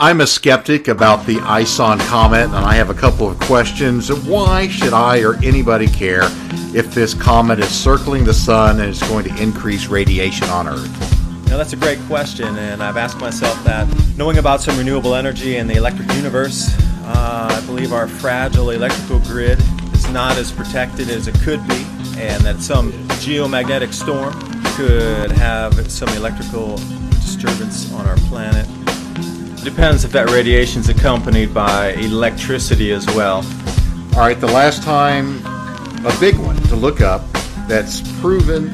I'm a skeptic about the ISON comet, and I have a couple of questions. Why should I or anybody care if this comet is circling the sun and is going to increase radiation on Earth? Now, that's a great question, and I've asked myself that. Knowing about some renewable energy and the electric universe, I believe our fragile electrical grid is not as protected as it could be, and that some geomagnetic storm could have some electrical disturbance on our planet. It depends if that radiation is accompanied by electricity as well. All right, the last time, a big one to look up that's proven,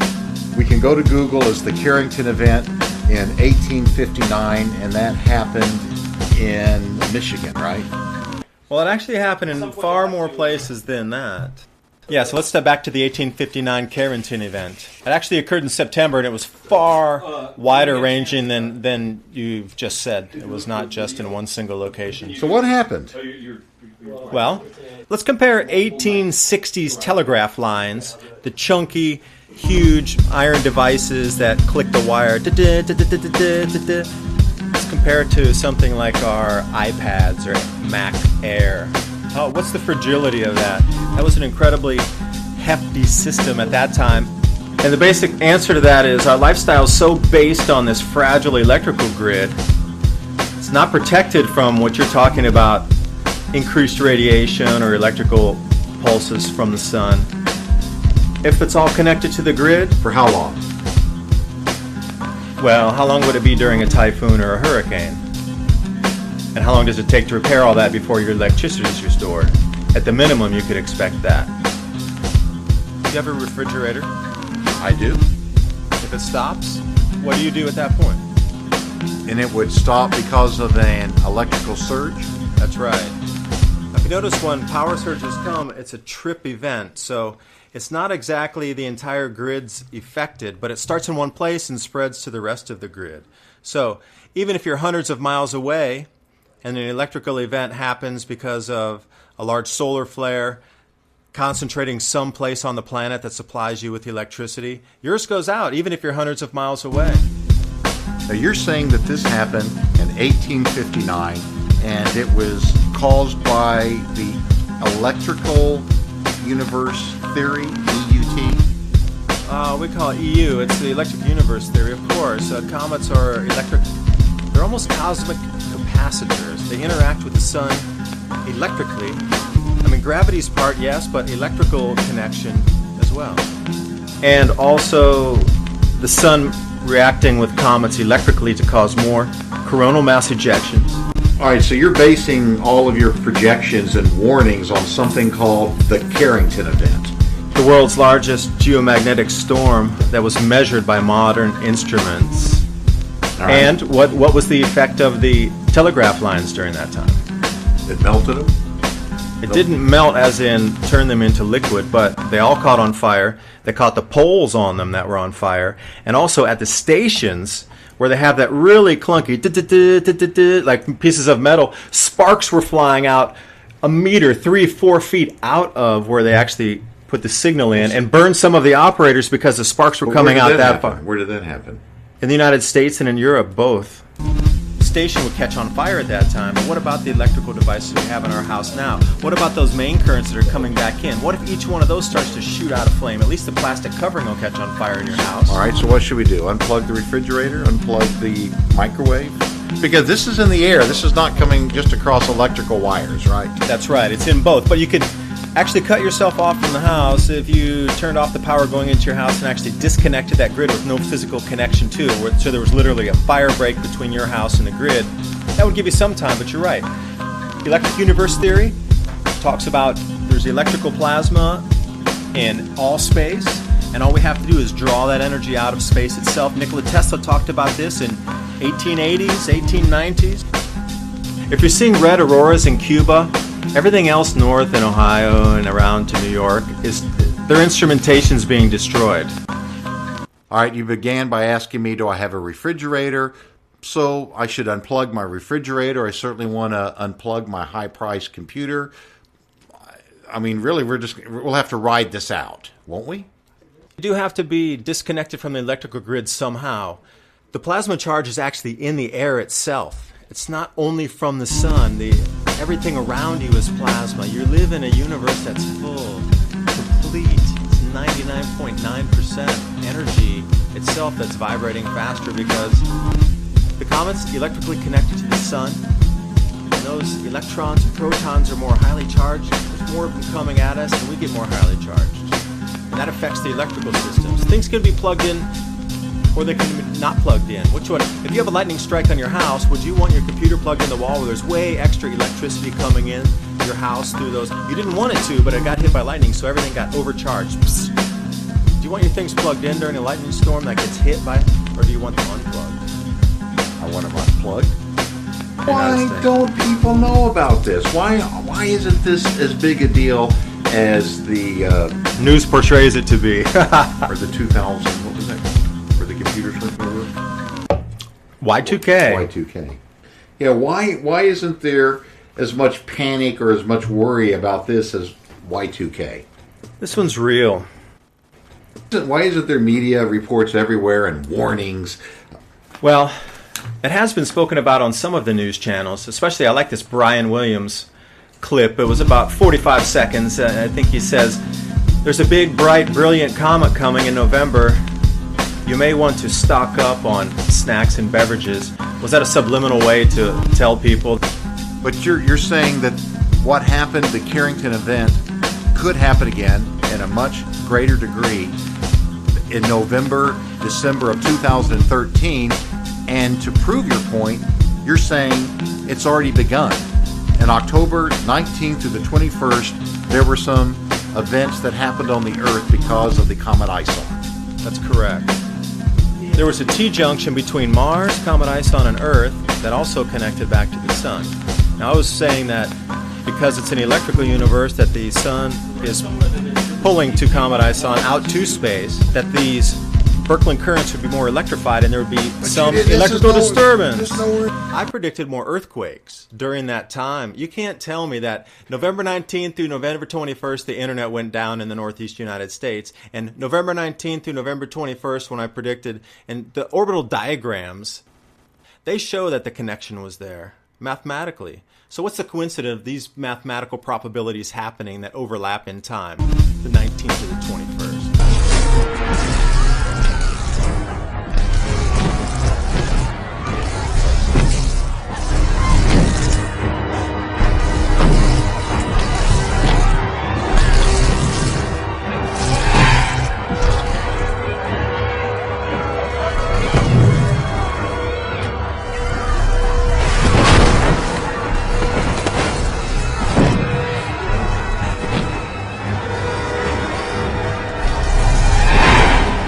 we can go to Google, is the Carrington event in 1859, and that happened in Michigan, right? Well, it actually happened in far more places than that. Yeah, so let's step back to the 1859 Carrington event. It actually occurred in September, and it was far wider ranging than you've just said. It was not just in one single location. So what happened? Well, let's compare 1860s telegraph lines, the chunky, huge iron devices that click the wire. Let's compare it to something like our iPads or Mac Air. Oh, what's the fragility of that? That was an incredibly hefty system at that time. And the basic answer to that is our lifestyle is so based on this fragile electrical grid. It's not protected from what you're talking about, increased radiation or electrical pulses from the sun. If it's all connected to the grid, For how long? well, how long would it be during a typhoon or a hurricane? And how long does it take to repair all that before your electricity is restored? At the minimum, you could expect that. Do you have a refrigerator? I do. If it stops, what do you do at that point? And it would stop because of an electrical surge? That's right. If you notice, when power surges come, it's a trip event. So it's not exactly the entire grid's affected, but it starts in one place and spreads to the rest of the grid. So even if you're hundreds of miles away, and an electrical event happens because of a large solar flare concentrating someplace on the planet that supplies you with electricity, yours goes out even if you're hundreds of miles away. Now you're saying that this happened in 1859 and it was caused by the electrical universe theory, EUT? We call it EU. It's the electric universe theory, of course. Comets are electric. They're almost cosmic capacitors. They interact with the sun electrically. I mean, gravity's part, yes, but electrical connection as well. And also the sun reacting with comets electrically to cause more coronal mass ejections. All right, so you're basing all of your projections and warnings on something called the Carrington event. The world's largest geomagnetic storm that was measured by modern instruments. Right. And what was the effect of the telegraph lines during that time? It melted them? It didn't melt as in turn them into liquid, but they all caught on fire. They caught the poles on them that were on fire. And also at the stations where they have that really clunky, like pieces of metal, sparks were flying out a meter, 3-4 feet out of where they actually put the signal in, and burned some of the operators because the sparks were coming out that far. Where did that happen? In the United States and in Europe, both. The station would catch on fire at that time, but what about the electrical devices we have in our house now? What about those main currents that are coming back in? What if each one of those starts to shoot out a flame? At least the plastic covering will catch on fire in your house. All right, so what should we do? Unplug the refrigerator? Unplug the microwave? Because this is in the air. This is not coming just across electrical wires, right? That's right. It's in both. But you could actually cut yourself off from the house if you turned off the power going into your house and actually disconnected that grid with no physical connection to it. So there was literally a fire break between your house and the grid. That would give you some time, but you're right. Electric universe theory talks about there's electrical plasma in all space, and all we have to do is draw that energy out of space itself. Nikola Tesla talked about this in 1880s, 1890s. If you're seeing red auroras in Cuba, everything else north in Ohio and around to New York, is their instrumentation's being destroyed. All right, you began by asking me, do I have a refrigerator? So I should unplug my refrigerator. I certainly want to unplug my high-priced computer. I mean, really, we'll have to ride this out, won't we? You do have to be disconnected from the electrical grid somehow. The plasma charge is actually in the air itself. it's not only from the sun. Everything around you is plasma. You live in a universe that's full, complete. It's 99.9% energy itself that's vibrating faster because the comet's electrically connected to the sun. And those electrons and protons are more highly charged. There's more of them coming at us, and we get more highly charged. And that affects the electrical systems. Things can be plugged in, or they can be not plugged in. Which one? If you have a lightning strike on your house, would you want your computer plugged in the wall where there's way extra electricity coming in your house through those? You didn't want it to, but it got hit by lightning, so everything got overcharged. Psst. Do you want your things plugged in during a lightning storm that gets hit by, or do you want them unplugged? I want them unplugged. Why don't people know about this? Why isn't this as big a deal as the news portrays it to be? or the 2000, what was that? Where the computers went over? Y2K. Y2K. Yeah, why isn't there as much panic or as much worry about this as Y2K? This one's real. Why isn't there media reports everywhere and warnings? Well, it has been spoken about on some of the news channels, especially I like this Brian Williams clip. It was about 45 seconds. I think he says, there's a big, bright, brilliant comet coming in November. You may want to stock up on snacks and beverages. Was that a subliminal way to tell people? But you're saying that what happened, the Carrington event, could happen again in a much greater degree in November, December of 2013, and to prove your point, you're saying it's already begun. In October 19th to the 21st, there were some events that happened on the Earth because of the comet Ison. That's correct. There was a T-junction between Mars, comet Ison, and Earth that also connected back to the Sun. Now, I was saying that because it's an electrical universe, that the Sun is pulling to comet Ison out to space, that these Birkeland currents would be more electrified and there would be some electrical disturbance. I predicted more earthquakes during that time. You can't tell me that November 19th through November 21st, the internet went down in the Northeast United States. And November 19th through November 21st, when I predicted, and the orbital diagrams, they show that the connection was there mathematically. So what's the coincidence of these mathematical probabilities happening that overlap in time, the 19th to the 21st?